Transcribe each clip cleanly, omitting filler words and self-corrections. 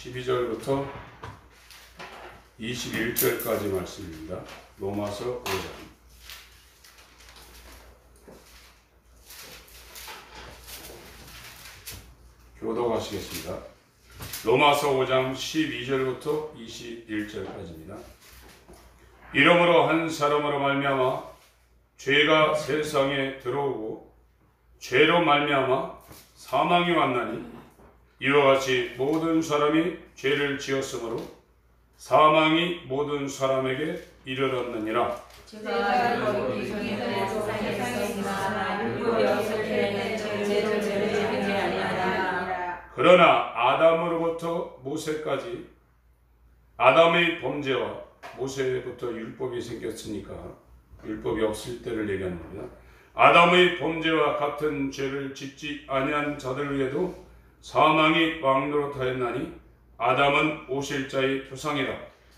12절부터 21절까지 말씀입니다. 로마서 5장. 교독하시겠습니다. 로마서 5장 12절부터 21절까지입니다. 이러므로 한 사람으로 말미암아 죄가 세상에 들어오고 죄로 말미암아 사망이 왔나니 이와 같이 모든 사람이 죄를 지었으므로 사망이 모든 사람에게 이르렀느니라. 그러나 아담으로부터 모세까지 아담의 범죄와 모세부터 율법이 생겼으니까 율법이 없을 때를 얘기하는 겁니다. 아담의 범죄와 같은 죄를 짓지 아니한 자들 위에도 사망이 왕노릇하였나니 아담은 오실 자의 표상이라.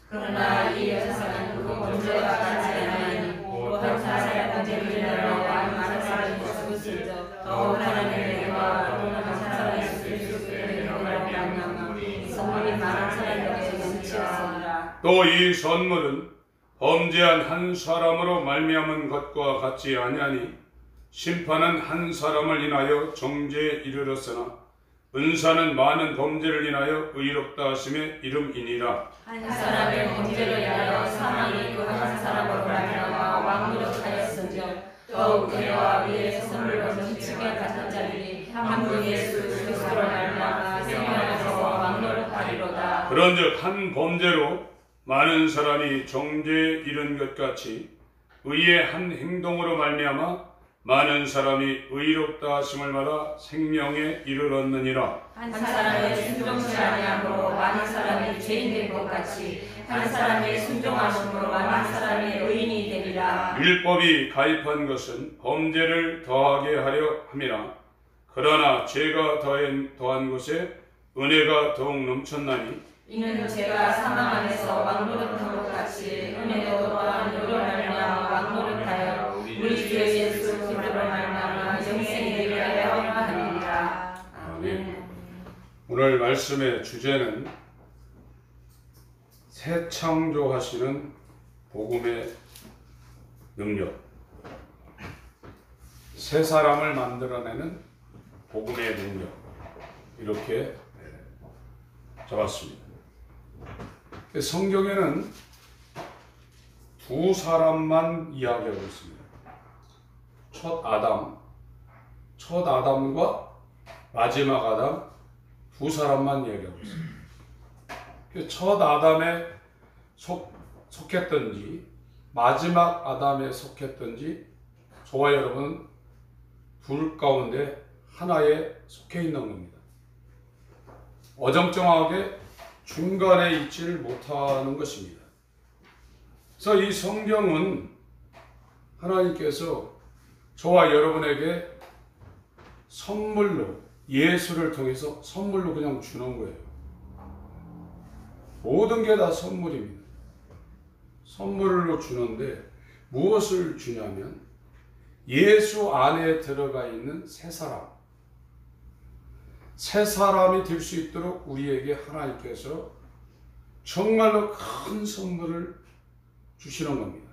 그러나 이 여자는 그 범죄와 같지 아니하니 모든 사람의 범죄를 인하여 많은 사람이 죽었을지도 더욱 하나님의 은혜와 또는 사람의 수술을 말미암아 이 선물이 많은 사람에게 넘치었습니다. 또 이 선물은 범죄한 한 사람으로 말미암은 것과 같지 아니하니 심판은 한 사람을 인하여 정죄에 이르렀으나 은사는 많은 범죄를 인하여 의롭다 하심의 이름이니라. 한 사람의 범죄를 인하여 사망이 그 한 사람으로 말미암아 왕노릇하였은즉 더욱 은혜와 위의 선물로 넘치게 같은 자들이 한 분 예수 그리스도로 말미암아 생명에서 왕노릇하리로다. 그런즉 한 범죄로 많은 사람이 정죄에 이른 것 같이 의의 한 행동으로 말미암아 많은 사람이 의롭다 하심을 받아 생명에 이르렀느니라. 한 사람의 순종치 아니함으로 많은 사람이 죄인 된 것 같이 한 사람의 순종하심으로 많은 사람이 의인이 되리라. 율법이 가입한 것은 범죄를 더하게 하려 함이라. 그러나 죄가 더한 곳에 은혜가 더욱 넘쳤나니 이는 죄가 사망 안에서 왕노릇한 것 같이 은혜도 또한 의로 말미암아 왕노릇하여 우리 주 예수 그리스도로 말미암아 영생이 되게 하려 하느니라. 아멘. 오늘 말씀의 주제는 새 창조하시는 복음의 능력, 새 사람을 만들어내는 복음의 능력, 이렇게 잡았습니다. 성경에는 두 사람만 이야기하고 있습니다. 첫 아담과 마지막 아담 두 사람만 이야기하고 있습니다. 첫 아담에 속했던지 마지막 아담에 속했던지 저와 여러분은 둘 가운데 하나에 속해 있는 겁니다. 어정쩡하게 중간에 있지를 못하는 것입니다. 그래서 이 성경은 하나님께서 저와 여러분에게 선물로 예수를 통해서 선물로 그냥 주는 거예요. 모든 게 다 선물입니다. 선물로 주는데 무엇을 주냐면 예수 안에 들어가 있는 새 사람이 될 수 있도록 우리에게 하나님께서 정말로 큰 선물을 주시는 겁니다.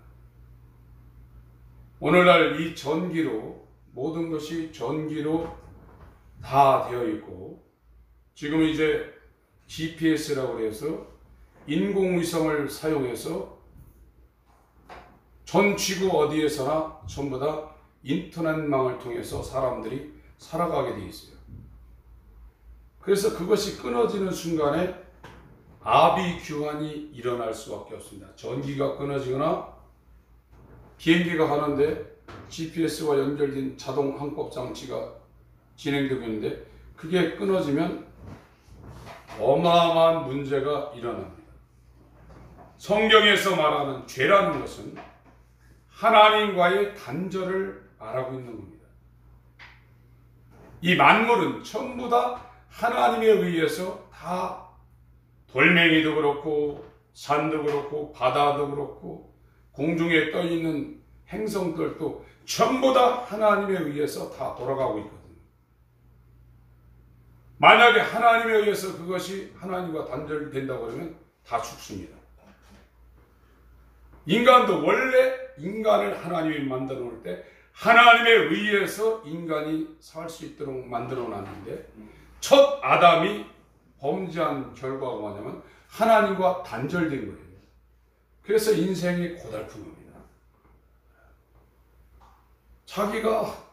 오늘날 이 전기로 모든 것이 전기로 다 되어 있고 지금 이제 GPS라고 해서 인공위성을 사용해서 전 지구 어디에서나 전부 다 인터넷망을 통해서 사람들이 살아가게 되어 있어요. 그래서 그것이 끊어지는 순간에 아비규환이 일어날 수밖에 없습니다. 전기가 끊어지거나 비행기가 가는데 GPS와 연결된 자동 항법 장치가 진행되고 있는데 그게 끊어지면 어마어마한 문제가 일어납니다. 성경에서 말하는 죄라는 것은 하나님과의 단절을 말하고 있는 겁니다. 이 만물은 전부 다 하나님에 의해서 다 돌멩이도 그렇고 산도 그렇고 바다도 그렇고 공중에 떠 있는 행성들도 전부 다 하나님에 의해서 다 돌아가고 있거든요. 만약에 하나님에 의해서 그것이 하나님과 단절된다고 그러면 다 죽습니다. 인간도 원래 인간을 하나님이 만들어 놓을 때 하나님에 의해서 인간이 살 수 있도록 만들어 놨는데 첫 아담이 범죄한 결과가 뭐냐면 하나님과 단절된 거예요. 그래서 인생이 고달픈 겁니다. 자기가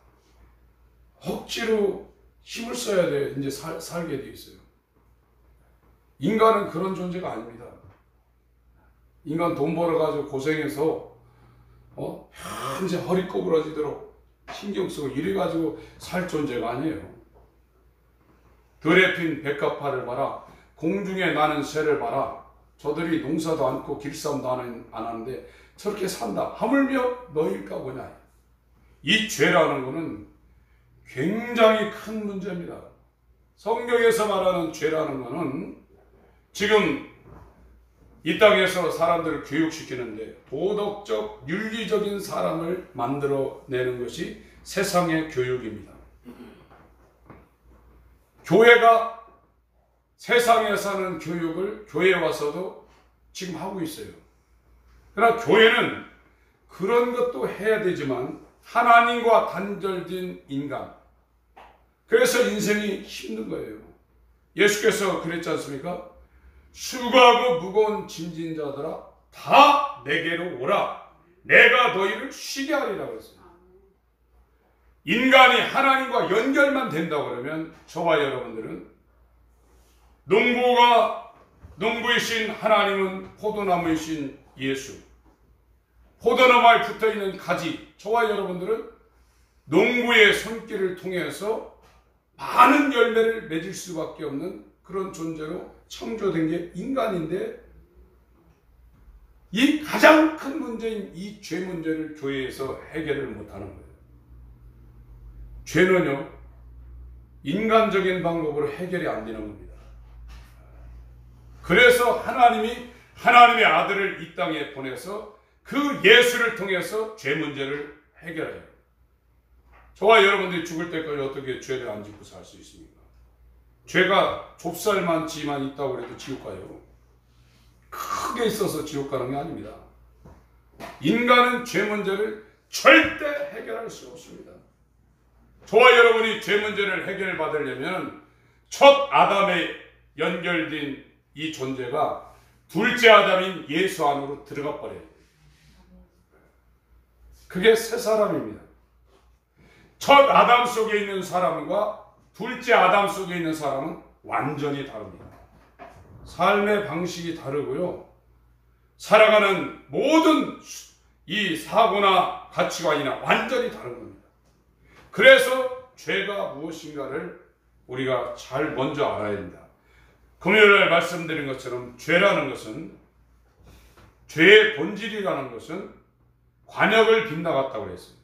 억지로 힘을 써야 돼 이제 살게 돼 있어요. 인간은 그런 존재가 아닙니다. 인간 돈 벌어가지고 고생해서 현재 허리 꼬부러지도록 신경 쓰고 이래가지고 살 존재가 아니에요. 들에 핀 백합화를 봐라. 공중에 나는 새를 봐라. 저들이 농사도 않고 길쌈도 안 하는데 저렇게 산다. 하물며 너희일까 보냐. 이 죄라는 것은 굉장히 큰 문제입니다. 성경에서 말하는 죄라는 것은 지금 이 땅에서 사람들을 교육시키는데 도덕적, 윤리적인 사람을 만들어내는 것이 세상의 교육입니다. 교회가 세상에서 하는 교육을 교회에 와서도 지금 하고 있어요. 그러나 교회는 그런 것도 해야 되지만 하나님과 단절된 인간, 그래서 인생이 힘든 거예요. 예수께서 그랬지 않습니까? 수고하고 무거운 짐진 자들아 다 내게로 오라. 내가 너희를 쉬게 하리라고 했어요. 인간이 하나님과 연결만 된다고 그러면 저와 여러분들은 농부이신 하나님은 포도나무이신 예수, 포도나무에 붙어있는 가지, 저와 여러분들은 농부의 손길을 통해서 많은 열매를 맺을 수밖에 없는 그런 존재로 창조된 게 인간인데 이 가장 큰 문제인 이 죄 문제를 교회에서 해결을 못하는 거예요. 죄는요, 인간적인 방법으로 해결이 안 되는 겁니다. 그래서 하나님이 하나님의 아들을 이 땅에 보내서 그 예수를 통해서 죄 문제를 해결해요. 저와 여러분들이 죽을 때까지 어떻게 죄를 안 짓고 살 수 있습니까? 죄가 좁쌀만 지만 있다고 해도 지옥 가요. 크게 있어서 지옥 가는 게 아닙니다. 인간은 죄 문제를 절대 해결할 수 없습니다. 저와 여러분이 죄 문제를 해결받으려면 첫 아담에 연결된 이 존재가 둘째 아담인 예수 안으로 들어가 버려요. 그게 새 사람입니다. 첫 아담 속에 있는 사람과 둘째 아담 속에 있는 사람은 완전히 다릅니다. 삶의 방식이 다르고요. 살아가는 모든 이 사고나 가치관이나 완전히 다른 겁니다. 그래서 죄가 무엇인가를 우리가 잘 먼저 알아야 됩니다. 금요일에 말씀드린 것처럼 죄라는 것은, 죄의 본질이라는 것은 관역을 빗나갔다고 그랬어요.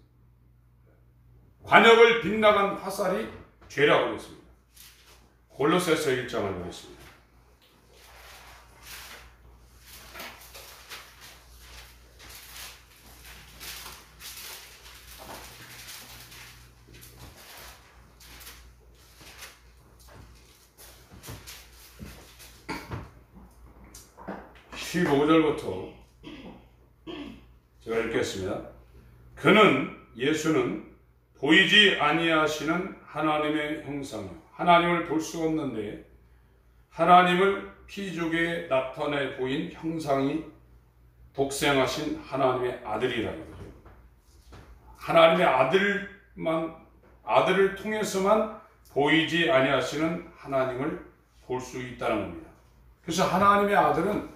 관역을 빗나간 화살이 죄라고 했습니다. 골로새서 1장을 보겠습니다. (15절부터) 제가 읽겠습니다. 예수는 보이지 아니하시는 하나님의 형상이요, 하나님을 볼 수 없는데 하나님을 피조계에 나타내 보인 형상이 독생하신 하나님의 아들이라 이거죠. 하나님의 아들을 통해서만 보이지 아니하시는 하나님을 볼 수 있다는 겁니다. 그래서 하나님의 아들은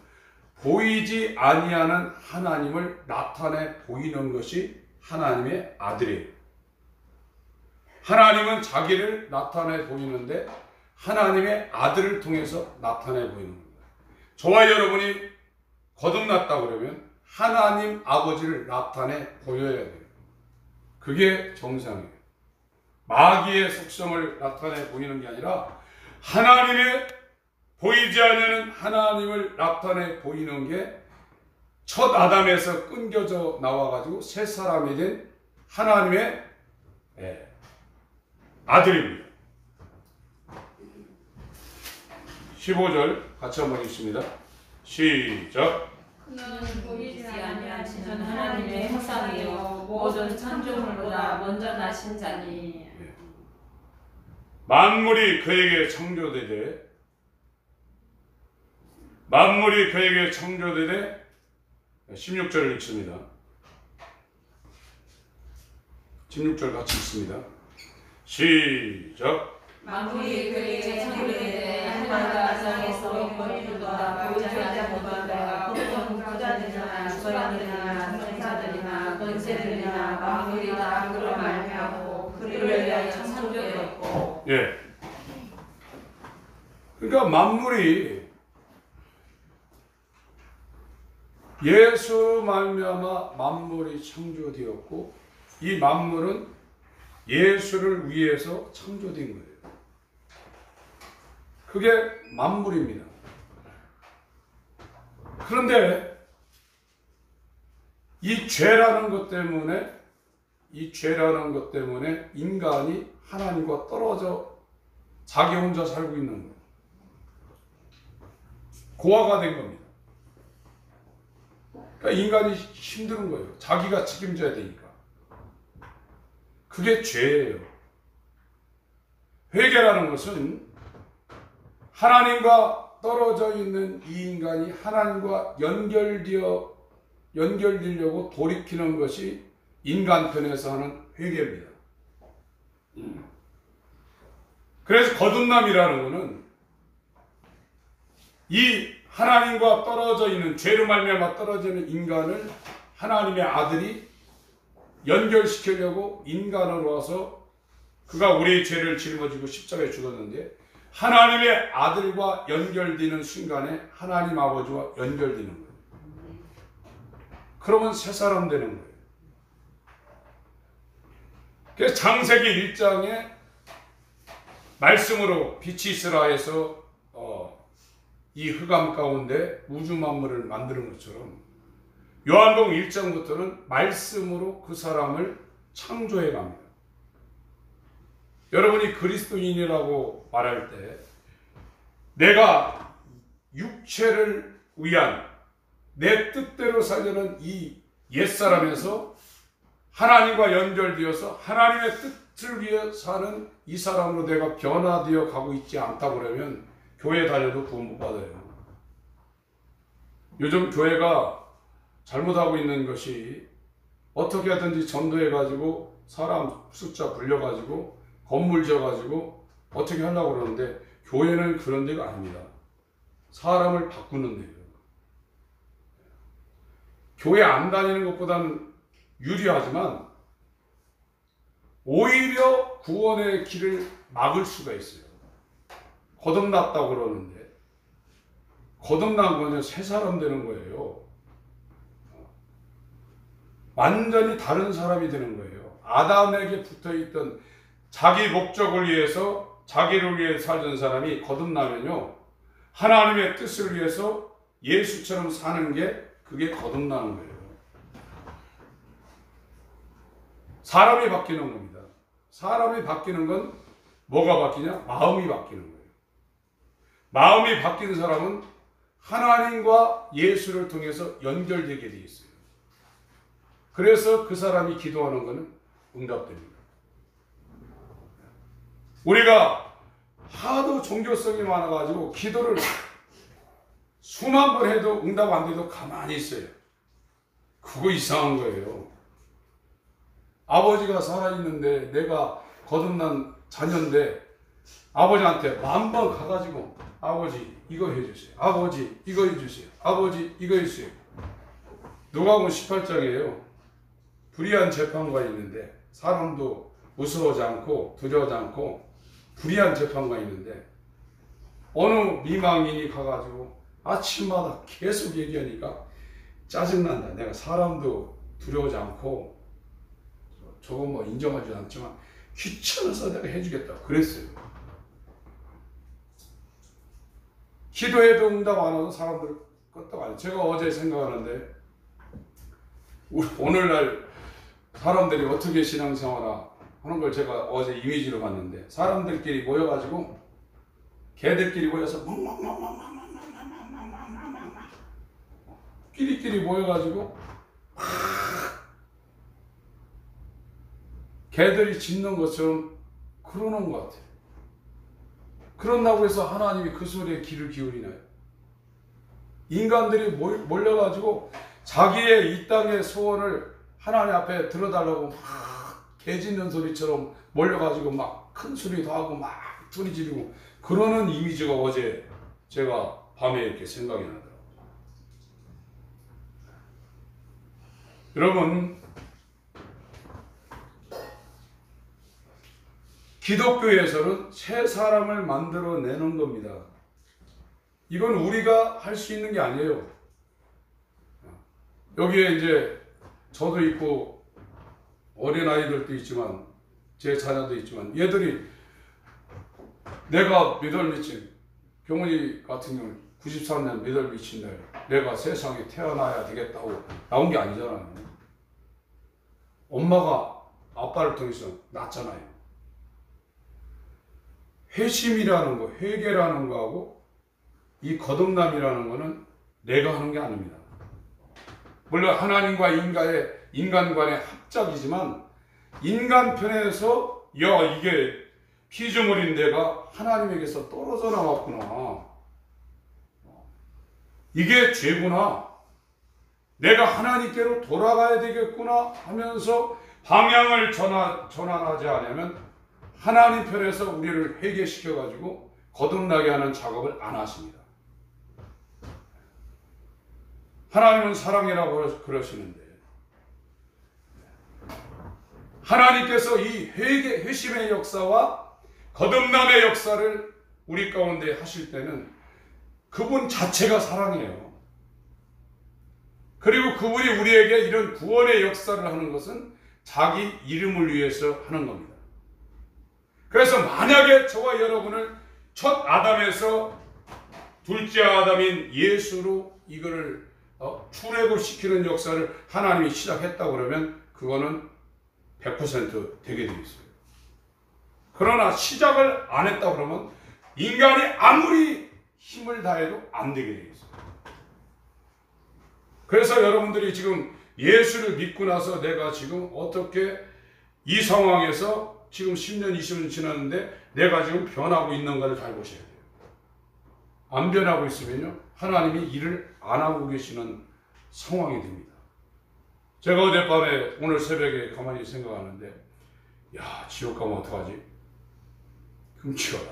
보이지 아니하는 하나님을 나타내 보이는 것이 하나님의 아들이에요. 하나님은 자기를 나타내 보이는데 하나님의 아들을 통해서 나타내 보이는 겁니다. 저와 여러분이 거듭났다 그러면 하나님 아버지를 나타내 보여야 돼요. 그게 정상이에요. 마귀의 속성을 나타내 보이는 게 아니라 하나님의 보이지 않는 하나님을 나타내 보이는 게 첫 아담에서 끊겨져 나와가지고 새 사람이 된 하나님의 아들입니다. 15절 같이 한번 읽습니다. 시작. 그는 보이지 아니하시는 하나님의 형상이요 모든 창조물보다 먼저 나신 자니. 만물이 그에게 창조되되 만물이 그에게 창조되되 16절을 읽습니다. 16절 같이 읽습니다. 시작. 만물이 그에게 창조되되 하나님과 상에서 권위보다 보이지 않는 것보다 보통 부자들이나 소양들이나 전사들이나 권세들이나 만물이 다 그로 말미암고 그를 위하여 창조되었고. 예. 그러니까 만물이 예수 말미암아 만물이 창조되었고 이 만물은 예수를 위해서 창조된 거예요. 그게 만물입니다. 그런데 이 죄라는 것 때문에 인간이 하나님과 떨어져 자기 혼자 살고 있는 거예요. 고아가 된 겁니다. 그러니까 인간이 힘든 거예요. 자기가 책임져야 되니까. 그게 죄예요. 회개라는 것은 하나님과 떨어져 있는 이 인간이 하나님과 연결되려고 돌이키는 것이 인간 편에서 하는 회개입니다. 그래서 거듭남이라는 것은 이 하나님과 떨어져 있는 죄로 말미암아 떨어져 있는 인간을 하나님의 아들이 연결시키려고 인간으로 와서 그가 우리의 죄를 짊어지고 십자가에 죽었는데 하나님의 아들과 연결되는 순간에 하나님 아버지와 연결되는 거예요. 그러면 새 사람 되는 거예요. 그래서 창세기 1장에 말씀으로 빛이 있으라 해서 이 흑암 가운데 우주 만물을 만드는 것처럼 요한복음 1장부터는 말씀으로 그 사람을 창조해 갑니다. 여러분이 그리스도인이라고 말할 때 내가 육체를 위한 내 뜻대로 살려는 이 옛사람에서 하나님과 연결되어서 하나님의 뜻을 위해 사는 이 사람으로 내가 변화되어 가고 있지 않다고 그러면 교회 다녀도 구원 못 받아요. 요즘 교회가 잘못하고 있는 것이 어떻게 하든지 전도해가지고 사람 숫자 불려가지고 건물 지어가지고 어떻게 하려고 그러는데 교회는 그런 데가 아닙니다. 사람을 바꾸는 데예요. 교회 안 다니는 것보다는 유리하지만 오히려 구원의 길을 막을 수가 있어요. 거듭났다고 그러는데 거듭난 거는 새 사람 되는 거예요. 완전히 다른 사람이 되는 거예요. 아담에게 붙어있던 자기 목적을 위해서 자기를 위해 살던 사람이 거듭나면요 하나님의 뜻을 위해서 예수처럼 사는 게 그게 거듭나는 거예요. 사람이 바뀌는 겁니다. 사람이 바뀌는 건 뭐가 바뀌냐? 마음이 바뀌는 거예요. 마음이 바뀐 사람은 하나님과 예수를 통해서 연결되게 되어 있어요. 그래서 그 사람이 기도하는 것은 응답됩니다. 우리가 하도 종교성이 많아가지고 기도를 수만 번 해도 응답 안 돼도 가만히 있어요. 그거 이상한 거예요. 아버지가 살아있는데 내가 거듭난 자녀인데 아버지한테 10,000번 가가지고 아버지 이거 해주세요. 아버지 이거 해주세요. 아버지 이거 해주세요. 누가복음 18장이에요. 불의한 재판관이 있는데 사람도 무서워하지 않고 두려워하지 않고 불의한 재판관이 있는데 어느 미망인이 가가지고 아침마다 계속 얘기하니까 짜증난다. 내가 사람도 두려워하지 않고 저거 뭐 인정하지 않지만 귀찮아서 내가 해주겠다 그랬어요. 기도해도 응답 안 와서 사람들 끄떡 안 해요. 제가 어제 생각하는데 오늘날 사람들이 어떻게 신앙생활 하는 걸 제가 어제 이미지로 봤는데 사람들끼리 모여가지고 개들끼리 모여서 끼리끼리 모여가지고 개들이 짖는 것처럼 그러는 것 같아요. 그런다고 해서 하나님이 그 소리에 귀를 기울이나요? 인간들이 몰려가지고 자기의 이 땅의 소원을 하나님 앞에 들어달라고 막 개 짖는 소리처럼 몰려가지고 막 큰 소리도 하고 막 소리 지르고 그러는 이미지가 어제 제가 밤에 이렇게 생각이 나더라고요. 여러분, 기독교에서는 새 사람을 만들어내는 겁니다. 이건 우리가 할 수 있는 게 아니에요. 여기에 이제 저도 있고 어린아이들도 있지만 제 자녀도 있지만 얘들이 내가 믿을 미친 경훈이 같은 경우는 93년 믿을 미친 날 내가 세상에 태어나야 되겠다고 나온 게 아니잖아요. 엄마가 아빠를 통해서 낳았잖아요. 회심이라는 거, 회개라는 거하고 이 거듭남이라는 거는 내가 하는 게 아닙니다. 물론 하나님과 인간 간의 합작이지만 인간 편에서 야 이게 피조물인 내가 하나님에게서 떨어져 나왔구나. 이게 죄구나. 내가 하나님께로 돌아가야 되겠구나 하면서 방향을 전환하지 않으면 하나님 편에서 우리를 회개시켜가지고 거듭나게 하는 작업을 안 하십니다. 하나님은 사랑이라고 그러시는데 하나님께서 이 회심의 역사와 거듭남의 역사를 우리 가운데 하실 때는 그분 자체가 사랑이에요. 그리고 그분이 우리에게 이런 구원의 역사를 하는 것은 자기 이름을 위해서 하는 겁니다. 그래서 만약에 저와 여러분을 첫 아담에서 둘째 아담인 예수로 이거를 출애굽 시키는 역사를 하나님이 시작했다고 그러면 그거는 100% 되게 되어 있어요. 그러나 시작을 안 했다고 그러면 인간이 아무리 힘을 다해도 안 되게 되어 있어요. 그래서 여러분들이 지금 예수를 믿고 나서 내가 지금 어떻게 이 상황에서 지금 10년, 20년 지났는데 내가 지금 변하고 있는가를 잘 보셔야 돼요. 안 변하고 있으면요, 하나님이 일을 안 하고 계시는 상황이 됩니다. 제가 어젯밤에 오늘 새벽에 가만히 생각하는데 야, 지옥 가면 어떡하지? 끔찍하다.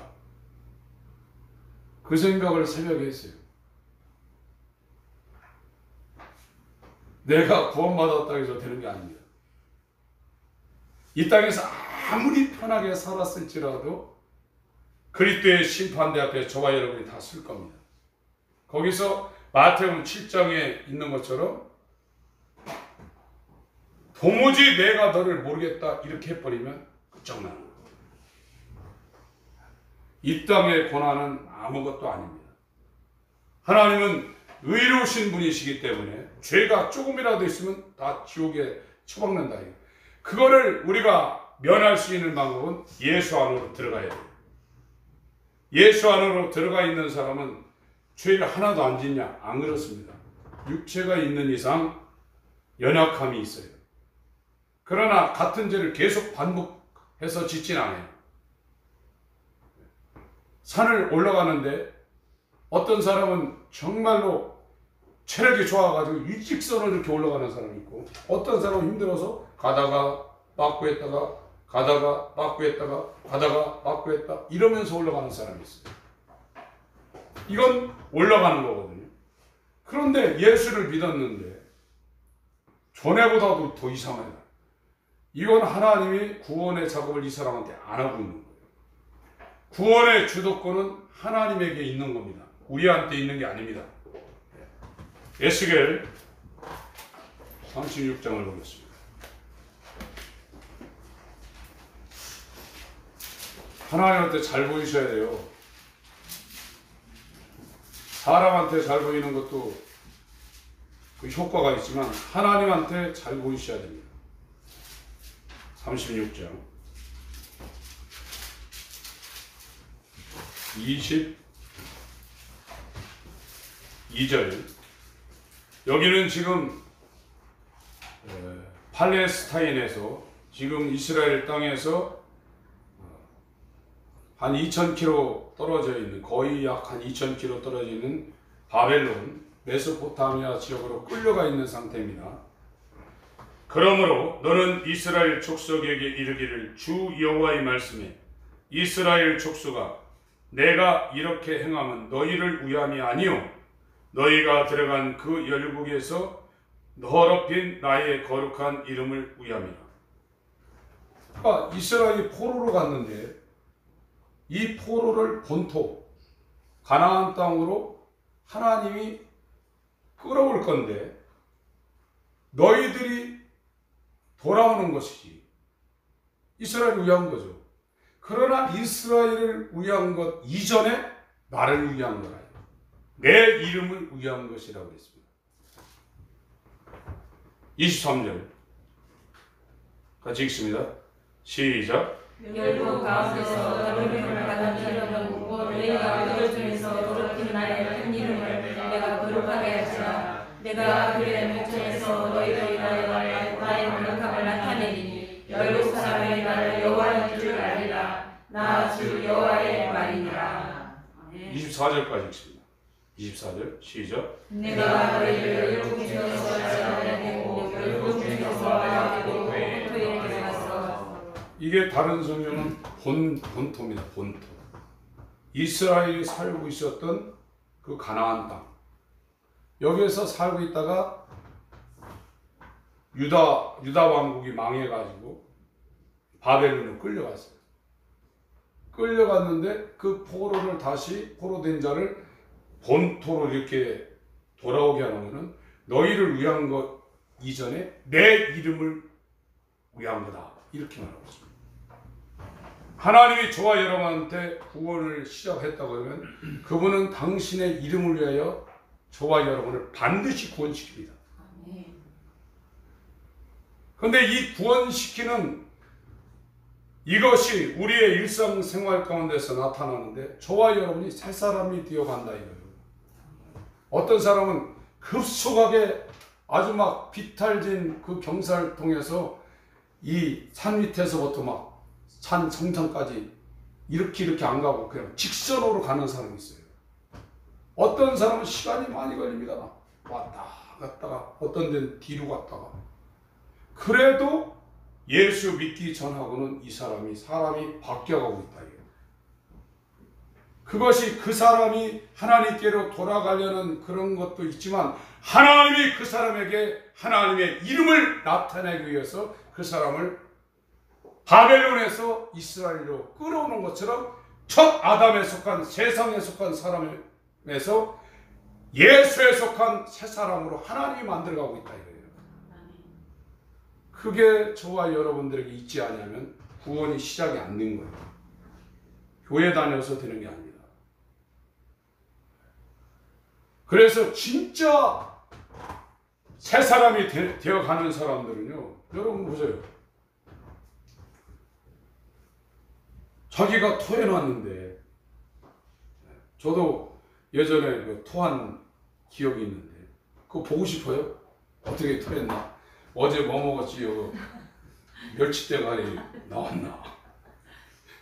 그 생각을 새벽에 했어요. 내가 구원받았다고 해서 되는 게 아닙니다. 이 땅에서 아무리 편하게 살았을지라도 그리스도의 심판대 앞에 저와 여러분이 다 쓸 겁니다. 거기서 마태복음 7장에 있는 것처럼 도무지 내가 너를 모르겠다 이렇게 해버리면 끝장나는 거예요. 이 땅의 고난은 아무것도 아닙니다. 하나님은 의로우신 분이시기 때문에 죄가 조금이라도 있으면 다 지옥에 처박는다. 그거를 우리가 면할 수 있는 방법은 예수 안으로 들어가야 돼요. 예수 안으로 들어가 있는 사람은 죄를 하나도 안 짓냐? 안 그렇습니다. 육체가 있는 이상 연약함이 있어요. 그러나 같은 죄를 계속 반복해서 짓진 않아요. 산을 올라가는데 어떤 사람은 정말로 체력이 좋아가지고 일직선으로 이렇게 올라가는 사람이 있고 어떤 사람은 힘들어서 가다가 빠꾸했다가 가다가 빠꾸했다가 가다가 빠꾸했다 이러면서 올라가는 사람이 있어요. 이건 올라가는 거거든요. 그런데 예수를 믿었는데 전에보다도 더 이상해요. 이건 하나님이 구원의 작업을 이 사람한테 안 하고 있는 거예요. 구원의 주도권은 하나님에게 있는 겁니다. 우리한테 있는 게 아닙니다. 에스겔 36장을 보겠습니다. 하나님한테 잘 보이셔야 돼요. 사람한테 잘 보이는 것도 그 효과가 있지만 하나님한테 잘 보이셔야 됩니다. 36장 22절. 여기는 지금 팔레스타인에서, 지금 이스라엘 땅에서 한 2000km 떨어져 있는, 거의 약 한 2000km 떨어져 있는 바벨론, 메소포타미아 지역으로 끌려가 있는 상태입니다. 그러므로 너는 이스라엘 족속에게 이르기를, 주 여호와의 말씀에 이스라엘 족속아, 내가 이렇게 행함은 너희를 위함이 아니요 너희가 들어간 그 열국에서 더럽힌 나의 거룩한 이름을 위함이라. 그러니까 이스라엘이 포로로 갔는데 이 포로를 본토 가나안 땅으로 하나님이 끌어올 건데 너희들이 돌아오는 것이지 이스라엘을 위한 거죠. 그러나 이스라엘을 위한 것 이전에 나를 위한 거라. 내 이름을 위한 것이라고 했습니다. 23절 같이 읽습니다. 시작. 열국 가운데서 더러움을 받은 이름은 너희가 그들 중에서 더럽힌 나의 큰 이름을 내가 거룩하게 할지라. 내가 그들의 목전에서 너희를 위하여 나의 거룩함을 나타내리니 열국 사람이 나를 여호와인 줄 알리라. 나 주 여호와의 말이니라. 24절까지 읽습니다. 24절 시작. 내가 너희를 열국 중에서 찾아내고 열국 중에서 나가고 본토에 데려갔어. 이게 다른 성경은 본토입니다. 본토. 이스라엘이 살고 있었던 그 가나안 땅. 여기에서 살고 있다가 유다 왕국이 망해가지고 바벨론으로 끌려갔어요. 끌려갔는데 그 포로를 다시, 포로된 자를 본토로 이렇게 돌아오게 하는 것은 너희를 위한 것 이전에 내 이름을 위한 거다. 이렇게 말하고 있습니다. 하나님이 저와 여러분한테 구원을 시작했다고 하면 그분은 당신의 이름을 위하여 저와 여러분을 반드시 구원시킵니다. 그런데 이 구원시키는 이것이 우리의 일상생활 가운데서 나타나는데 저와 여러분이 새 사람이 되어간다 이거예요. 어떤 사람은 급속하게 아주 막 비탈진 그 경사를 통해서 이 산 밑에서부터 막 산 정상까지 이렇게 안 가고 그냥 직선으로 가는 사람이 있어요. 어떤 사람은 시간이 많이 걸립니다. 왔다 갔다가 어떤 데는 뒤로 갔다가. 그래도 예수 믿기 전하고는 이 사람이 바뀌어가고 있다. 그것이 그 사람이 하나님께로 돌아가려는 그런 것도 있지만 하나님이 그 사람에게 하나님의 이름을 나타내기 위해서 그 사람을 바벨론에서 이스라엘로 끌어오는 것처럼 첫 아담에 속한, 세상에 속한 사람에서 예수에 속한 새 사람으로 하나님이 만들어가고 있다 이거예요. 그게 저와 여러분들에게 있지 않으면 구원이 시작이 안 된 거예요. 교회 다녀서 되는 게 아닙니다. 그래서 진짜 새 사람이 되어가는 사람들은요, 여러분 보세요. 자기가 토해놨는데, 저도 예전에 그 토한 기억이 있는데, 그거 보고 싶어요? 어떻게 토했나? 어제 뭐 먹었지? 멸치대가리 나왔나?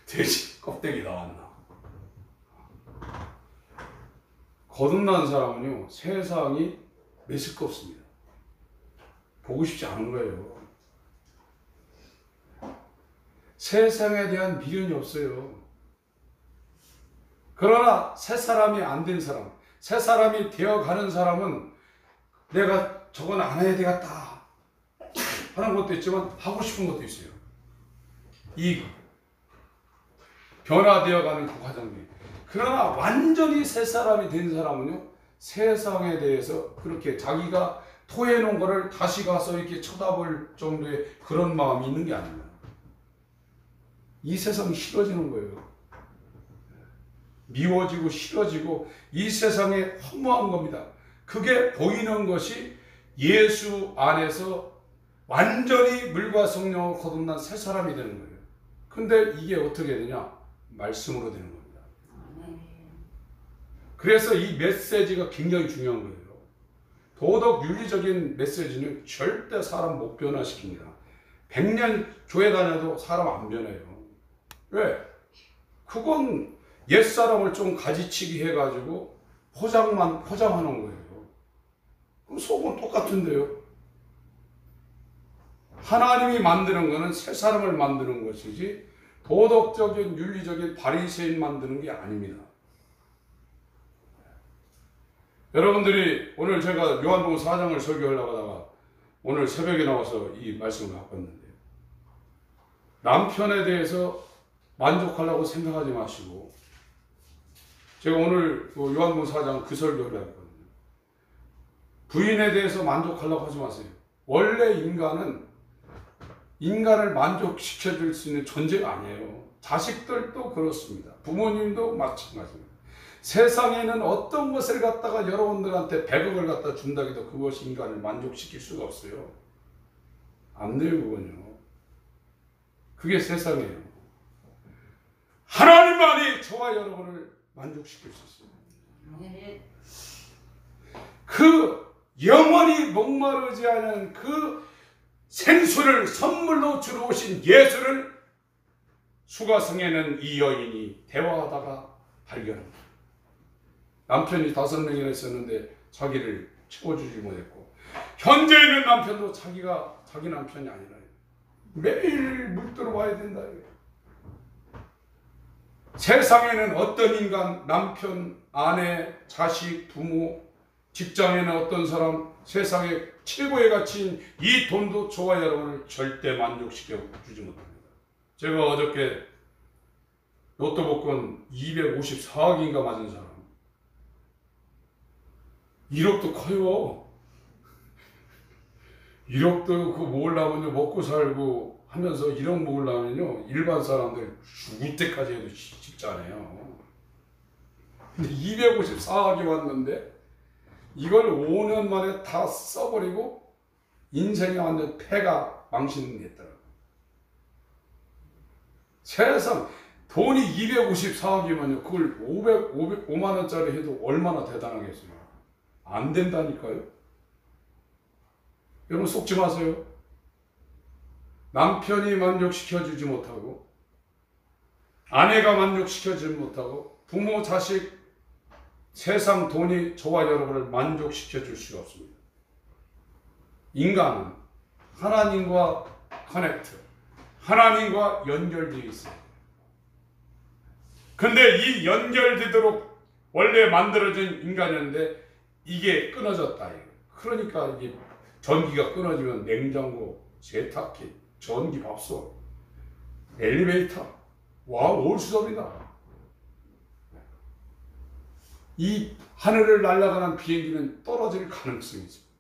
돼지 껍데기 나왔나? 거듭난 사람은요, 세상이 메스껍습니다. 보고 싶지 않은 거예요. 세상에 대한 미련이 없어요. 그러나 새 사람이 안 된 사람, 새 사람이 되어가는 사람은 내가 저건 안 해야 되겠다 하는 것도 있지만 하고 싶은 것도 있어요. 이 변화되어가는 그 과정 중에. 그러나 완전히 새 사람이 된 사람은요, 세상에 대해서 그렇게 자기가 토해놓은 거를 다시 가서 이렇게 쳐다볼 정도의 그런 마음이 있는 게 아닙니다. 이 세상이 싫어지는 거예요. 미워지고 싫어지고 이 세상에 허무한 겁니다. 그게 보이는 것이 예수 안에서 완전히 물과 성령으로 거듭난 새 사람이 되는 거예요. 근데 이게 어떻게 되냐? 말씀으로 되는 겁니다. 그래서 이 메시지가 굉장히 중요한 거예요. 도덕 윤리적인 메시지는 절대 사람 못 변화시킵니다. 100년 교회 다녀도 사람 안 변해요. 왜? 그건 옛사람을 좀 가지치기 해가지고 포장하는 거예요. 그럼 속은 똑같은데요. 하나님이 만드는 거는 새 사람을 만드는 것이지 도덕적인 윤리적인 바리새인 만드는 게 아닙니다. 여러분들이 오늘 제가 요한복음 4장을 설교하려고 하다가 오늘 새벽에 나와서 이 말씀을 갖고 왔는데, 남편에 대해서 만족하려고 생각하지 마시고, 제가 오늘 요한복음 4장 그 설교를 했거든요. 부인에 대해서 만족하려고 하지 마세요. 원래 인간을 만족시켜줄 수 있는 존재가 아니에요. 자식들도 그렇습니다. 부모님도 마찬가지입니다. 세상에는 어떤 것을 갖다가 여러분들한테 100억을 갖다 준다고 해도 그것이 인간을 만족시킬 수가 없어요. 안 돼요, 그건요. 그게 세상이에요. 하나님만이 저와 여러분을 만족시킬 수 있어요. 그 영원히 목마르지 않은 그 생수를 선물로 주러 오신 예수를 수가성에는 이 여인이 대화하다가 발견합니다. 남편이 5명이나 있었는데 자기를 채워주지 못했고, 현재 있는 남편도 자기 남편이 아니라 매일 물 들어와야 된다. 세상에는 어떤 인간, 남편, 아내, 자식, 부모, 직장에는 어떤 사람, 세상의 최고의 가치인 이 돈도 저와 여러분을 절대 만족시켜 주지 못합니다. 제가 어저께 로또 복권 254억인가 맞은 사람, 1억도 커요. 1억도 그거 모으려면요, 먹고 살고 하면서 1억 모으려면요, 일반 사람들 죽을 때까지 해도 쉽지 않아요. 근데 254억이 왔는데 이걸 5년 만에 다 써버리고 인생에 완전 패가 망신했더라고요. 세상 돈이 254억이면요, 그걸 5만 원짜리 해도 얼마나 대단하겠어요. 안 된다니까요. 여러분 속지 마세요. 남편이 만족시켜주지 못하고, 아내가 만족시켜주지 못하고, 부모, 자식, 세상 돈이 저와 여러분을 만족시켜줄 수가 없습니다. 인간은 하나님과 커넥트, 하나님과 연결되어 있어요. 근데 이 연결되도록 원래 만들어진 인간이었는데 이게 끊어졌다. 그러니까 이게 전기가 끊어지면 냉장고, 세탁기, 전기, 밥솥, 엘리베이터, 올 수없이다. 이 하늘을 날아가는 비행기는 떨어질 가능성이 있습니다.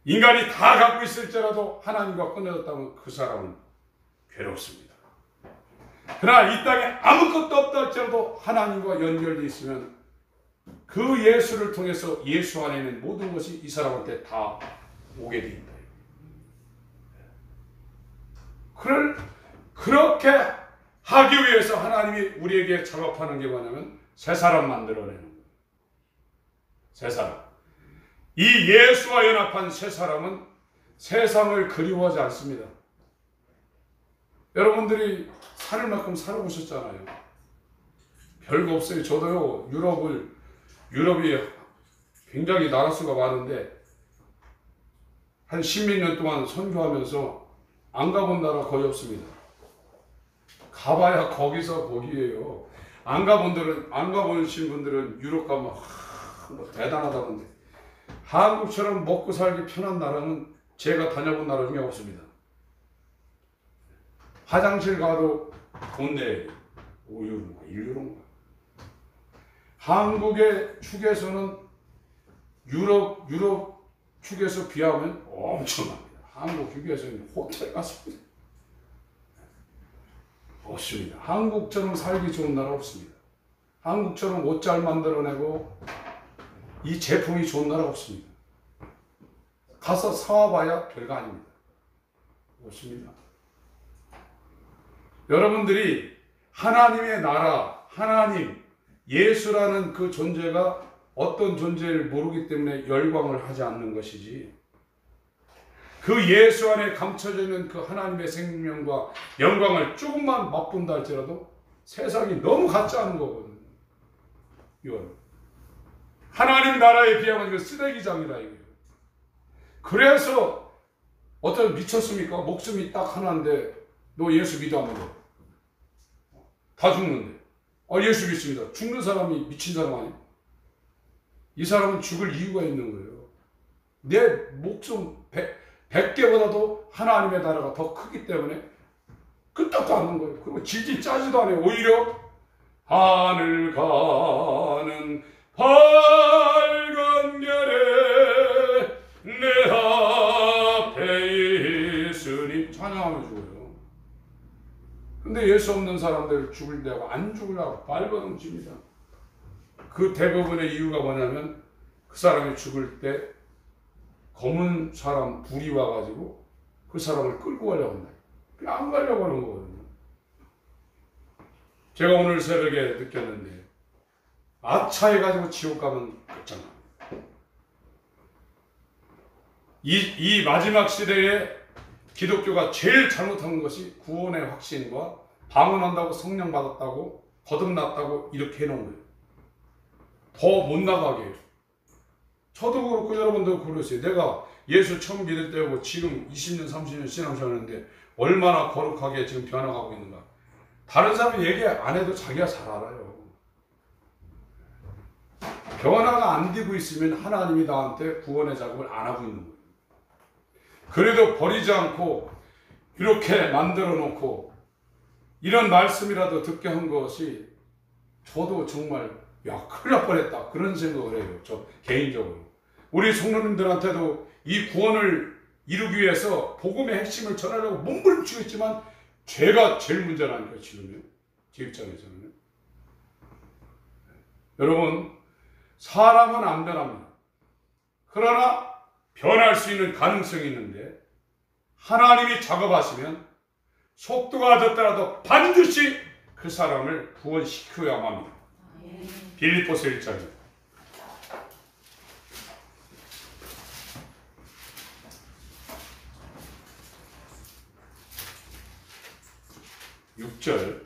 인간이 다 갖고 있을지라도 하나님과 끊어졌다면 그 사람은 괴롭습니다. 그러나 이 땅에 아무것도 없다 할지라도 하나님과 연결되어 있으면 그 예수를 통해서 예수 안에 있는 모든 것이 이 사람한테 다 오게 됩니다. 그렇게 하기 위해서 하나님이 우리에게 작업하는 게 뭐냐면 새 사람 만들어내는 거예요. 새 사람. 이 예수와 연합한 새 사람은 세상을 그리워하지 않습니다. 여러분들이 살 만큼 살아보셨잖아요. 별거 없어요. 저도요, 유럽이 굉장히 나라 수가 많은데 한 10몇 년 동안 선교하면서 안 가본 나라 거의 없습니다. 가봐야 거기서 거기에요. 안 가보신 분들은 유럽 가면 뭐 대단하다던데, 한국처럼 먹고 살기 편한 나라는 제가 다녀본 나라 중에 없습니다. 화장실 가도 돈 내야 돼요. 5유로인가 1유로인가. 한국의 축에서는 유럽 축에서 비하면 엄청납니다. 한국 휴게소는 호텔 갔습니다. 없습니다. 한국처럼 살기 좋은 나라 없습니다. 한국처럼 옷 잘 만들어내고 이 제품이 좋은 나라 없습니다. 가서 사와봐야 별거 아닙니다. 없습니다. 여러분들이 하나님의 나라, 하나님, 예수라는 그 존재가 어떤 존재를 모르기 때문에 열광을 하지 않는 것이지, 그 예수 안에 감춰져 있는 그 하나님의 생명과 영광을 조금만 맛본다 할지라도 세상이 너무 같지 않은 거거든요. 이건 하나님 나라에 비하면 이거 쓰레기장이라 이거예요. 그래서 어떤 미쳤습니까? 목숨이 딱 하나인데 너 예수 믿어 안 믿어? 다 죽는데. 예수 믿습니다. 죽는 사람이 미친 사람 아니에요? 이 사람은 죽을 이유가 있는 거예요. 내 목숨 100개보다도 하나님의 나라가 더 크기 때문에 끄떡도 않는 거예요. 그리고 질질 짜지도 않아요. 오히려 하늘 가는 밝은 별에 내 앞에 있으니 찬양하며 죽어요. 근데 예수 없는 사람들 죽을 때하고 안 죽으려고 발버둥칩니다. 그 대부분의 이유가 뭐냐면 그 사람이 죽을 때 검은 사람 불이 와가지고 그 사람을 끌고 가려고 한다. 그냥 안 가려고 하는 거거든요. 제가 오늘 새벽에 느꼈는데 아차해가지고 지옥 가면 끝장나. 이 마지막 시대에 기독교가 제일 잘못한 것이 구원의 확신과 방언한다고 성령 받았다고 거듭났다고 이렇게 해놓은 거예요. 더 못 나가게 해요. 저도 그렇고 여러분도 그러세요. 내가 예수 처음 믿을 때고 지금 20년 30년 신앙생활하는데 얼마나 거룩하게 지금 변화가고 있는가. 다른 사람이 얘기 안 해도 자기가 잘 알아요. 변화가 안 되고 있으면 하나님이 나한테 구원의 작업을 안 하고 있는 거예요. 그래도 버리지 않고 이렇게 만들어 놓고 이런 말씀이라도 듣게 한 것이 저도 정말 큰일 날 뻔했다 그런 생각을 해요. 저 개인적으로. 우리 성도님들한테도 이 구원을 이루기 위해서 복음의 핵심을 전하려고 몸부림치고 있지만 죄가 제일 문제라니까 지금요. 제 입장에서는. 여러분, 사람은 안 변합니다. 그러나 변할 수 있는 가능성이 있는데 하나님이 작업하시면 속도가 늦더라도 반드시 그 사람을 구원시켜야만 합니다. 빌립보서 1장입니다. (6절)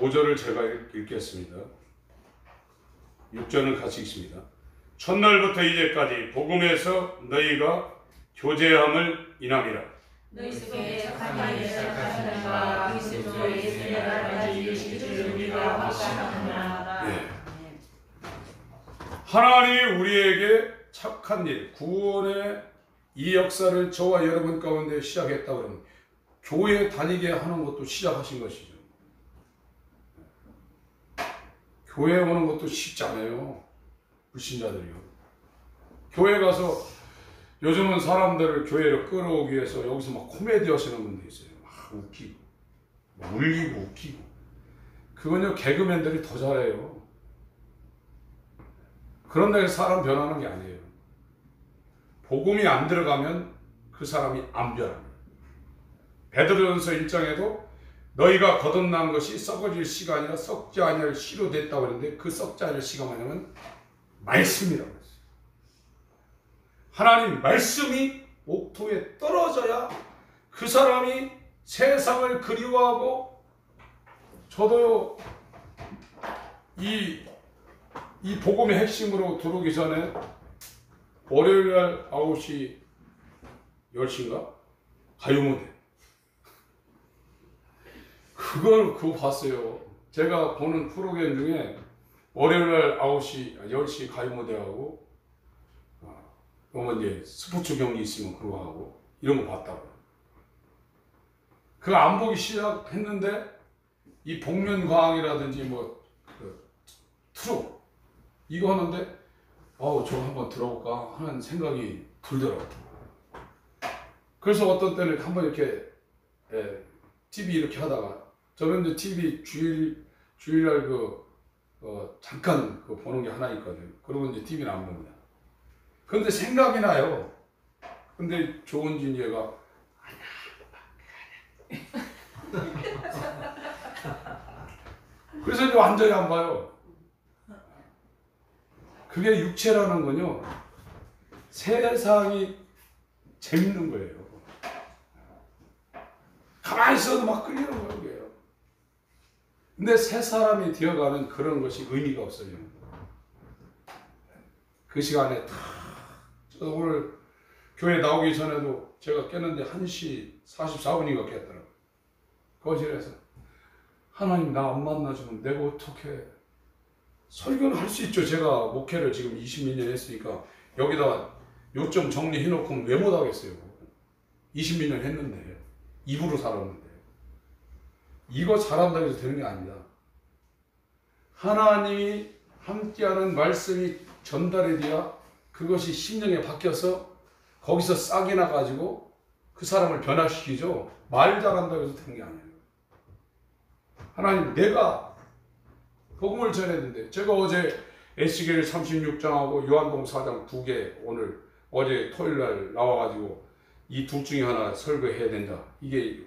5절을 제가 읽겠습니다. 6절은 같이 읽습니다. 첫날부터 이제까지 복음에서 너희가 교제함을 인함이라. 너희 속에 착한 시작하시는가 그리스도 예수의 날까지 이르실 우리가 확신하노라. 하나님이 우리에게 착한 일, 구원의 이 역사를 저와 여러분 가운데 시작했다 그러면 교회 다니게 하는 것도 시작하신 것이죠. 교회 오는 것도 쉽지 않아요. 불신자들이요. 교회 가서 요즘은 사람들을 교회로 끌어오기 위해서 여기서 막 코미디 하시는 분도 있어요. 막 웃기고, 막 울리고 웃기고. 그건요, 개그맨들이 더 잘해요. 그런데 사람 변하는 게 아니에요. 복음이 안 들어가면 그 사람이 안 변합니다. 베드로전서 1장에도 너희가 거듭난 것이 썩어질 씨가 아니라 썩지 아니할 씨로 됐다고 했는데 그 썩지 않을 씨가 뭐냐면 말씀이라고 했어요. 하나님 말씀이 옥토에 떨어져야 그 사람이 세상을 그리워하고, 저도요 이 복음의 핵심으로 들어오기 전에 월요일날 9시 10시인가? 가요무대 그거 봤어요. 제가 보는 프로그램 중에 월요일날 9시 10시 가요무대하고 그러면 이제 스포츠 경기 있으면 그거 하고 이런 거 봤다고요. 그거 안 보기 시작했는데 이 복면가왕이라든지 뭐 트롯 이거 하는데 저거 한번 들어볼까 하는 생각이 들더라고요. 그래서 어떤 때는 한번 이렇게 TV 이렇게 하다가 저는 이제 TV 주일날 잠깐 보는 게 하나 있거든요. 그러고 이제 TV는 안 봅니다. 그런데 생각이 나요. 근데 조은진 얘가 그래서 이제 완전히 안 봐요. 그게 육체라는 건요, 세상이 재밌는 거예요. 가만히 있어도 막 끌리는 거예요, 그게요. 근데 새 사람이 되어가면 그런 것이 의미가 없어요. 그 시간에 다, 저 오늘 교회 나오기 전에도 제가 깼는데 1시 44분인가 깼더라고요. 거실에서. 하나님 나 안 만나주면 내가 어떻게 설교는 할 수 있죠. 제가 목회를 지금 20몇 년 했으니까 여기다 요점 정리해놓고 왜 못하겠어요. 20몇 년 했는데 입으로 살았는데 이거 잘한다고 해서 되는 게 아닙니다. 하나님이 함께하는 말씀이 전달이 돼야 그것이 심령에 박혀서 거기서 싹이 나가지고 그 사람을 변화시키죠. 말 잘한다고 해서 되는 게 아니에요. 하나님 내가 복음을 전했는데 제가 어제 에스겔 36장하고 요한복음 4장 2개 오늘 어제 토요일날 나와가지고 이 둘 중에 하나 설교해야 된다. 이게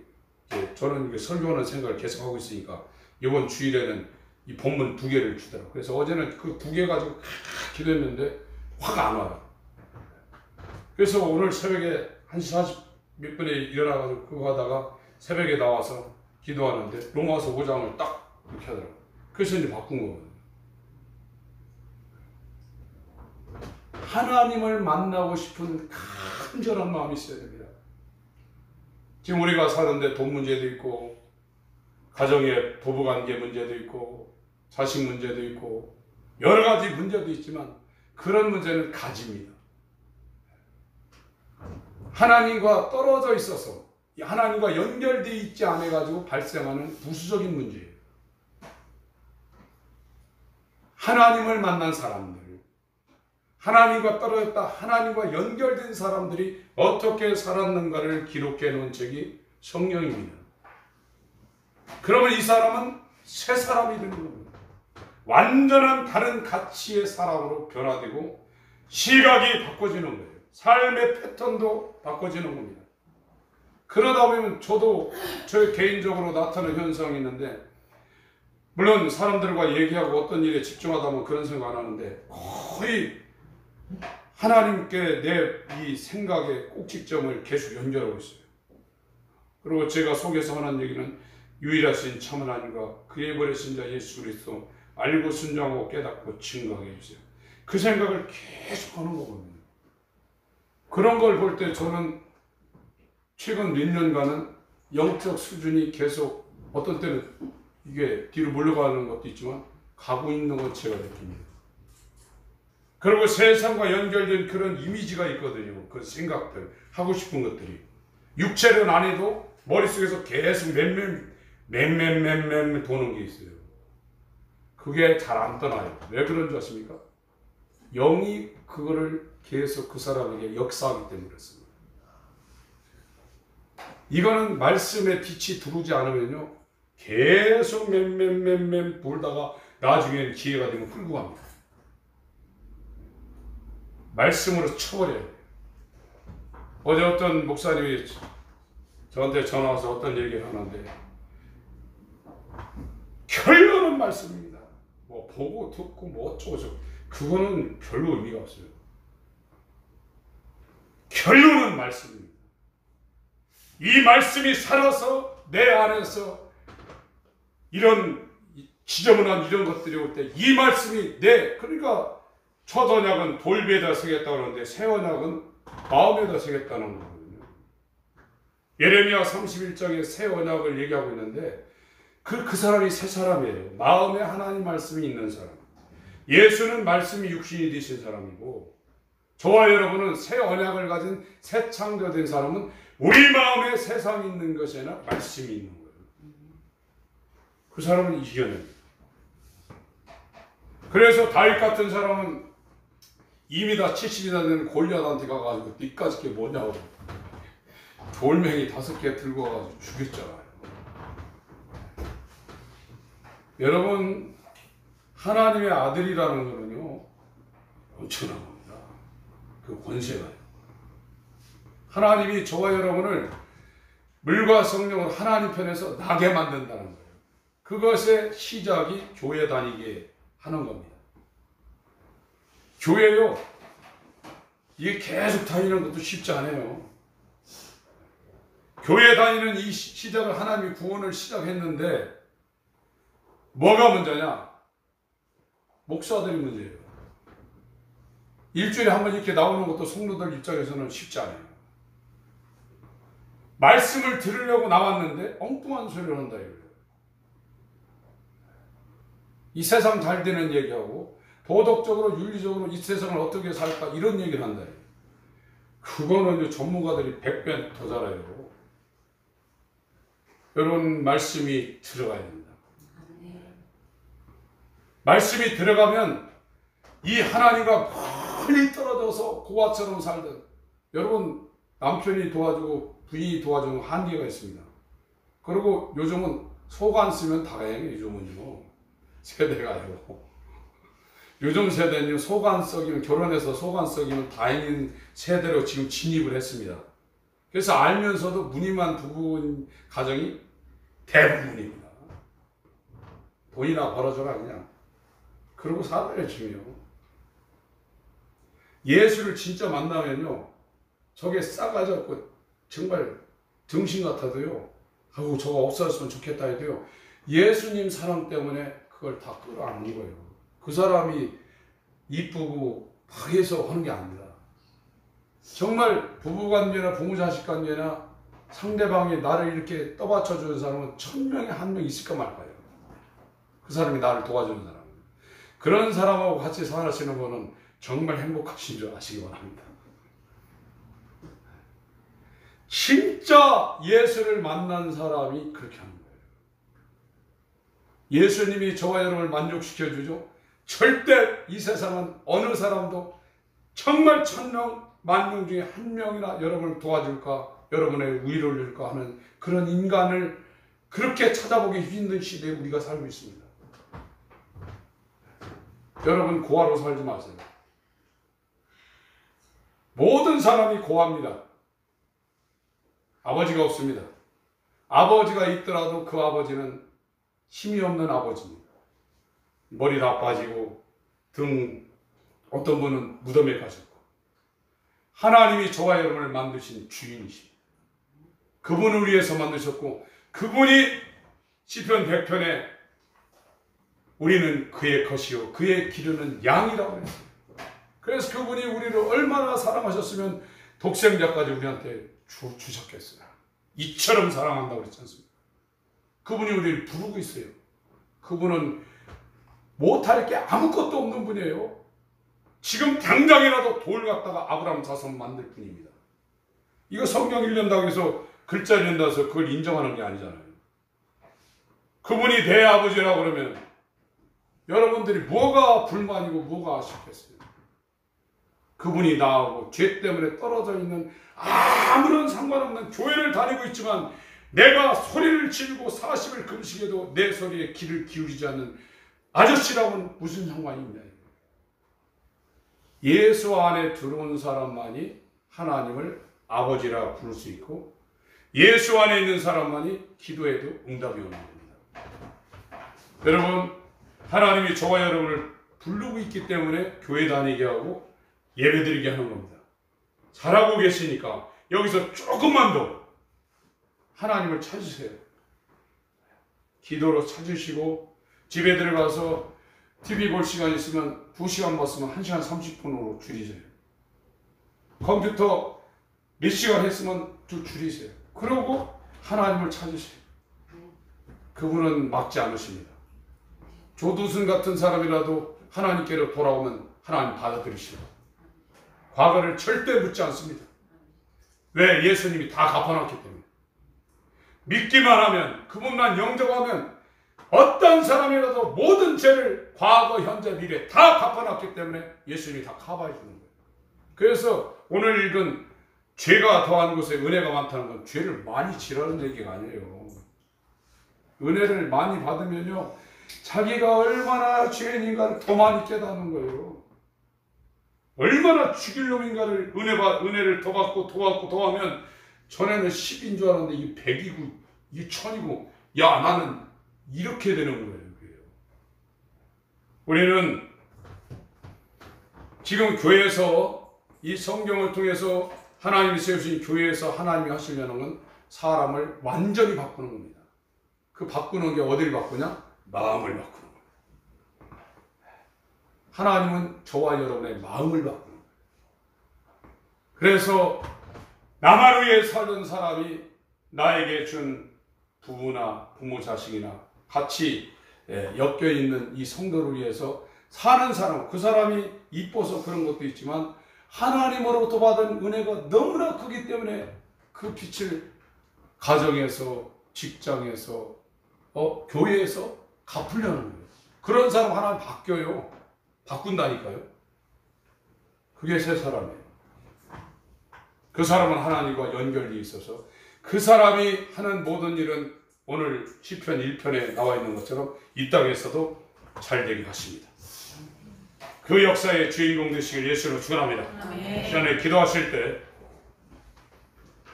저는 이게 설교하는 생각을 계속하고 있으니까 이번 주일에는 이 본문 2개를 주더라고요. 그래서 어제는 그 2개 가지고 기도했는데 화가 안 와요. 그래서 오늘 새벽에 1시 40 몇 분에 일어나가지고 그거 하다가 새벽에 나와서 기도하는데 로마서 5장을 딱 이렇게 하더라고요. 그래서 이제 바꾼 거거든요. 하나님을 만나고 싶은 간절한 마음이 있어야 됩니다. 지금 우리가 사는데 돈 문제도 있고 가정의 부부관계 문제도 있고 자식 문제도 있고 여러 가지 문제도 있지만 그런 문제는 가지입니다. 하나님과 떨어져 있어서 하나님과 연결되어 있지 않아 가지고 발생하는 부수적인 문제예요. 하나님을 만난 사람들, 하나님과 떨어졌다 하나님과 연결된 사람들이 어떻게 살았는가를 기록해 놓은 책이 성경입니다. 그러면 이 사람은 새 사람이 되는 겁니다. 완전한 다른 가치의 사람으로 변화되고 시각이 바꿔지는 거예요. 삶의 패턴도 바꿔지는 겁니다. 그러다 보면 저도 저 개인적으로 나타나는 현상이 있는데 물론 사람들과 얘기하고 어떤 일에 집중하다 보면 그런 생각 안 하는데 거의 하나님께 내 이 생각의 꼭지점을 계속 연결하고 있어요. 그리고 제가 속에서 하는 얘기는 유일하신 참 하나님과 그의 보내신 자 예수 그리스도 알고 순종하고 깨닫고 증거하게 해주세요. 그 생각을 계속 하는 거거든요. 그런 걸 볼 때 저는 최근 몇 년간은 영적 수준이 계속 어떤 때는 이게 뒤로 물러가는 것도 있지만 가고 있는 것 제가 느낍니다. 그리고 세상과 연결된 그런 이미지가 있거든요. 그 생각들, 하고 싶은 것들이. 육체는 안 해도 머릿속에서 계속 맴 도는 게 있어요. 그게 잘 안 떠나요. 왜 그런 줄 아십니까? 영이 그거를 계속 그 사람에게 역사하기 때문에 그렇습니다. 이거는 말씀에 빛이 들어오지 않으면요 계속 맴 불다가 나중에는 기회가 되면 끌고 갑니다. 말씀으로 쳐버려야 돼요. 어제 어떤 목사님이 저한테 전화 와서 어떤 얘기를 하는데 결론은 말씀입니다. 뭐 보고 듣고 뭐 어쩌고 저쩌고 그거는 별로 의미가 없어요. 결론은 말씀입니다. 이 말씀이 살아서 내 안에서 이런 지저분한 이런 것들이 올 때 이 말씀이 그러니까 첫 언약은 돌배에다 쓰겠다고 하는데 새 언약은 마음에다 쓰겠다는 거거든요. 예레미야 31장에 새 언약을 얘기하고 있는데 그 사람이 새 사람이에요. 마음에 하나님 말씀이 있는 사람. 예수는 말씀이 육신이 되신 사람이고 저와 여러분은 새 언약을 가진 새 창조된 사람은 우리 마음에 세상이 있는 것이 아니라 말씀이 있는 거예요. 그 사람은 이겨냅니다. 그래서 다윗 같은 사람은 이미 다 70이나 되는 골리앗한테 가가지고 니까지 게 뭐냐고 돌멩이 5개 들고 와가지고 죽였잖아요. 여러분 하나님의 아들이라는 거는요 엄청난 겁니다. 그 권세가요. 하나님이 저와 여러분을 물과 성령을 하나님 편에서 나게 만든다는 거예요. 그것의 시작이 교회 다니게 하는 겁니다. 교회요, 이게 계속 다니는 것도 쉽지 않아요. 교회 다니는 이 시작을 하나님이 구원을 시작했는데 뭐가 문제냐? 목사들이 문제예요. 일주일에 한 번 이렇게 나오는 것도 성도들 입장에서는 쉽지 않아요. 말씀을 들으려고 나왔는데 엉뚱한 소리를 한다 이거예요. 이 세상 잘 되는 얘기하고 도덕적으로 윤리적으로 이 세상을 어떻게 살까 이런 얘기를 한다. 그거는 이제 전문가들이 100배 더 잘해요. 여러분, 말씀이 들어가야 됩니다. 말씀이 들어가면 이 하나님과 멀리 떨어져서 고아처럼 살던, 여러분, 남편이 도와주고 부인이 도와주는 한계가 있습니다. 그리고 요즘은 속 안 쓰면 다행이에요. 요즘은요, 세대가요. 요즘 세대는 속 안 썩이면, 결혼해서 속 안 썩이면 다행인 세대로 지금 진입을 했습니다. 그래서 알면서도 무늬만 부부인 가정이 대부분입니다. 돈이나 벌어줘라 그냥. 그러고 살아야지요. 예수를 진짜 만나면요, 저게 싸가지 없고 정말 정신 같아도요, 아우 저거 없어졌으면 좋겠다 해도요, 예수님 사랑 때문에 그걸 다 끌어안는 거예요. 그 사람이 이쁘고 막 해서 하는 게 아닙니다. 정말 부부관계나 부모자식관계나 상대방이 나를 이렇게 떠받쳐주는 사람은 1000명에 1명 있을까 말까요. 그 사람이 나를 도와주는 사람. 그런 사람하고 같이 살아시는 분은 정말 행복하신 줄 아시기 바랍니다. 진짜 예수를 만난 사람이 그렇게 하는 거예요. 예수님이 저와 여러분을 만족시켜주죠. 절대 이 세상은 어느 사람도 정말 1000명, 10,000명 중에 1명이나 여러분을 도와줄까, 여러분의 위로를 줄까 하는 그런 인간을 그렇게 찾아보기 힘든 시대에 우리가 살고 있습니다. 여러분, 고아로 살지 마세요. 모든 사람이 고아입니다. 아버지가 없습니다. 아버지가 있더라도 그 아버지는 힘이 없는 아버지입니다. 머리 다 빠지고 등, 어떤 분은 무덤에 가셨고. 하나님이 저와 여러분을 만드신 주인이십니다. 그분을 위해서 만드셨고, 그분이 시편 100편에 우리는 그의 것이요 그의 기르는 양이라고 했어요. 그래서 그분이 우리를 얼마나 사랑하셨으면 독생자까지 우리한테 주셨겠어요. 이처럼 사랑한다고 그랬지 않습니까? 그분이 우리를 부르고 있어요. 그분은 못할 게 아무것도 없는 분이에요. 지금 당장이라도 돌 갖다가 아브라함 자손 만들 뿐입니다. 이거 성경 읽는다고 해서 글자 읽는다고 해서 그걸 인정하는 게 아니잖아요. 그분이 내 아버지라고 그러면 여러분들이 뭐가 불만이고 뭐가 아쉽겠어요. 그분이 나하고 죄 때문에 떨어져 있는 아무런 상관없는 교회를 다니고 있지만 내가 소리를 지르고 40일 금식해도 내 소리에 귀를 기울이지 않는 아저씨라고는 무슨 상관이 있냐. 예수 안에 들어온 사람만이 하나님을 아버지라 부를 수 있고 예수 안에 있는 사람만이 기도해도 응답이 오는 겁니다. 여러분, 하나님이 저와 여러분을 부르고 있기 때문에 교회 다니게 하고 예배드리게 하는 겁니다. 잘하고 계시니까 여기서 조금만 더 하나님을 찾으세요. 기도로 찾으시고 집에 들어가서 TV 볼 시간 있으면 2시간 봤으면 1시간 30분으로 줄이세요. 컴퓨터 몇 시간 했으면 좀 줄이세요. 그러고 하나님을 찾으세요. 그분은 막지 않으십니다. 조두순 같은 사람이라도 하나님께로 돌아오면 하나님 받아들이십니다. 과거를 절대 묻지 않습니다. 왜? 예수님이 다 갚아놨기 때문에. 믿기만 하면, 그분만 영접하면 어떤 사람이라도 모든 죄를 과거, 현재, 미래 다 갚아놨기 때문에 예수님이 다 커버해 주는 거예요. 그래서 오늘 읽은 죄가 더한 곳에 은혜가 많다는 건 죄를 많이 지라는 얘기가 아니에요. 은혜를 많이 받으면요, 자기가 얼마나 죄인인가를 더 많이 깨닫는 거예요. 얼마나 죽일 놈인가를 은혜를 더 받고 더 하면 전에는 10인 줄 알았는데 이게 100이고 이게 1000이고 야 나는 이렇게 되는 거예요. 우리는 지금 교회에서 이 성경을 통해서 하나님이 세우신 교회에서 하나님이 하시려는 건 사람을 완전히 바꾸는 겁니다. 그 바꾸는 게 어디를 바꾸냐? 마음을 바꾸는 거예요. 하나님은 저와 여러분의 마음을 바꾸는 거예요. 그래서 나만 위해 살던 사람이 나에게 준 부부나 부모 자식이나 같이 엮여있는 이 성도를 위해서 사는 사람, 그 사람이 이뻐서 그런 것도 있지만 하나님으로부터 받은 은혜가 너무나 크기 때문에 그 빛을 가정에서, 직장에서, 교회에서 갚으려는 거예요. 그런 사람 하나님 바뀌어요. 바꾼다니까요. 그게 새 사람이에요. 그 사람은 하나님과 연결이 있어서 그 사람이 하는 모든 일은 오늘 시편 1편에 나와 있는 것처럼 이 땅에서도 잘 되게 하십니다. 그 역사의 주인공 되시길 예수로 축원합니다. 시간에 기도하실 때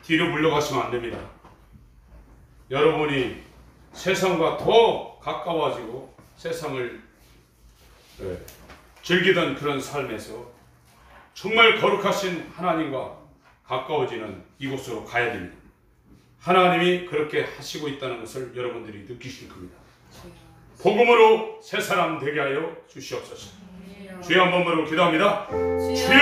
뒤로 물러가시면 안 됩니다. 여러분이 세상과 더 가까워지고 세상을 즐기던 그런 삶에서 정말 거룩하신 하나님과 가까워지는 이곳으로 가야 됩니다. 하나님이 그렇게 하시고 있다는 것을 여러분들이 느끼실 겁니다. 복음으로 새 사람 되게 하여 주시옵소서. 주여 한번 부르고 기도합니다. 주여!